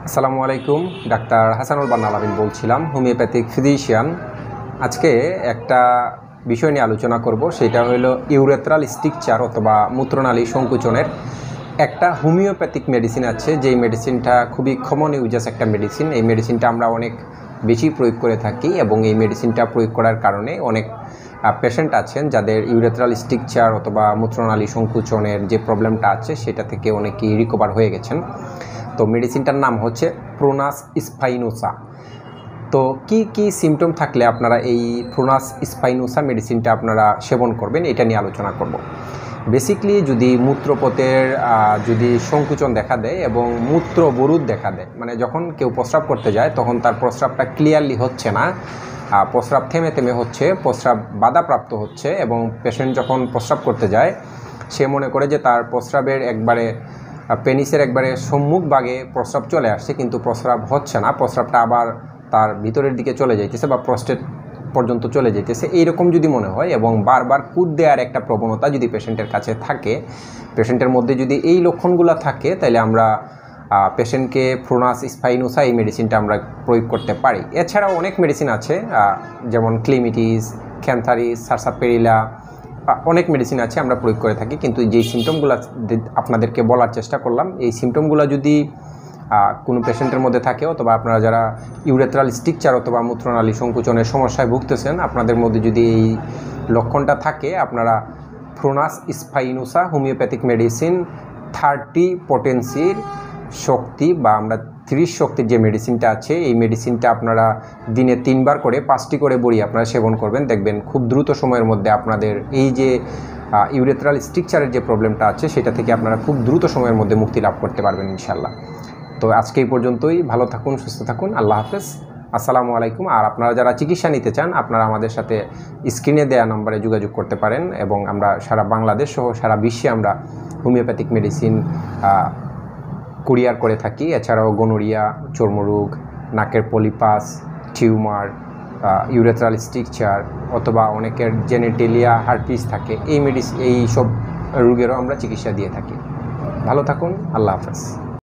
আসসালামু আলাইকুম। ডাক্তার হাসানুল বান্না আলামিন বলছিলাম, হোমিওপ্যাথিক ফিজিশিয়ান। আজকে একটা বিষয় নিয়ে আলোচনা করব, সেটা হলো ইউরেথ্রাল স্ট্রিকচার অথবা মূত্রনালী সংকুচনের একটা হোমিওপ্যাথিক মেডিসিন আছে, যেই মেডিসিনটা খুবই কমন ইউজেস একটা মেডিসিন। এই মেডিসিনটা আমরা অনেক বেশি প্রয়োগ করে থাকি এবং এই মেডিসিনটা প্রয়োগ করার কারণে অনেক পেশেন্ট আছেন যাদের ইউরেথ্রাল স্ট্রিকচার অথবা মূত্রনালী সংকুচনের যে প্রবলেমটা আছে সেটা থেকে অনেকেই রিকভার হয়ে গেছেন। তো মেডিসিনটার নাম হচ্ছে প্রোনাস স্পাইনোসা। তো কি সিমটম থাকলে আপনারা এই প্রোনাস স্পাইনোসা মেডিসিনটা আপনারা সেবন করবেন, এটা নিয়ে আলোচনা করব। বেসিকলি যদি মূত্রপথের যদি সংকুচন দেখা দেয় এবং মূত্রবরুদ দেখা দেয়, মানে যখন কেউ প্রস্রাব করতে যায় তখন তার প্রস্রাবটা ক্লিয়ারলি হচ্ছে না, প্রস্রাব থেমে থেমে হচ্ছে, প্রস্রাব বাধাপ্রাপ্ত হচ্ছে, এবং পেশেন্ট যখন প্রস্রাব করতে যায় সে মনে করে যে তার প্রস্রাবের একবারে পেনিসের একবারে সম্মুখ ভাগে প্রস্রাব চলে আসছে, কিন্তু প্রস্রাব হচ্ছে না, প্রস্রাবটা আবার তার ভিতরের দিকে চলে যাইতেছে বা প্রস্টেট পর্যন্ত চলে যেতেছে, এইরকম যদি মনে হয় এবং বারবার কুদ দেওয়ার একটা প্রবণতা যদি পেশেন্টের কাছে থাকে, পেশেন্টের মধ্যে যদি এই লক্ষণগুলো থাকে, তাহলে আমরা পেশেন্টকে প্রোনাস স্পাইনোসা এই মেডিসিনটা আমরা প্রয়োগ করতে পারি। এছাড়াও অনেক মেডিসিন আছে, যেমন ক্লিমিটিস, ক্যান্থারিস, সারসাপেরিলা, অনেক মেডিসিন আছে আমরা প্রয়োগ করে থাকি। কিন্তু যেই সিমটমগুলো আপনাদেরকে বলার চেষ্টা করলাম, এই সিমটমগুলো যদি কোনো পেশেন্টের মধ্যে থাকে, অথবা আপনারা যারা ইউরেথ্রাল স্ট্রিকচার অথবা মূত্রনালী সংকুচনের সমস্যায় ভুগতেছেন, আপনাদের মধ্যে যদি এই লক্ষণটা থাকে, আপনারা প্রোনাস স্পাইনোসা হোমিওপ্যাথিক মেডিসিন 30 পটেন্সির শক্তি বা আমরা 30 শক্তির যে মেডিসিনটা আছে, এই মেডিসিনটা আপনারা দিনে 3 বার করে 5টি করে বড়ি আপনারা সেবন করবেন। দেখবেন খুব দ্রুত সময়ের মধ্যে আপনাদের এই যে ইউরেথ্রাল স্ট্রিকচারের যে প্রবলেমটা আছে সেটা থেকে আপনারা খুব দ্রুত সময়ের মধ্যে মুক্তি লাভ করতে পারবেন ইনশাল্লাহ। তো আজকে এই পর্যন্তই। ভালো থাকুন, সুস্থ থাকুন, আল্লাহ হাফেজ, আসসালামু আলাইকুম। আর আপনারা যারা চিকিৎসা নিতে চান, আপনারা আমাদের সাথে স্ক্রিনে দেওয়া নম্বরে যোগাযোগ করতে পারেন, এবং আমরা সারা বাংলাদেশ সহ সারা বিশ্বে আমরা হোমিওপ্যাথিক মেডিসিন কুরিয়ার করে থাকি। এছাড়াও গনোরিয়া, চর্মরোগ, নাকের পলিপাস, টিউমার, ইউরেথ্রাল স্ট্রিকচার অথবা অনেকের জেনেটেলিয়া হার্পিস থাকে, এই সব রোগেরও আমরা চিকিৎসা দিয়ে থাকি। ভালো থাকুন, আল্লাহ হাফেজ।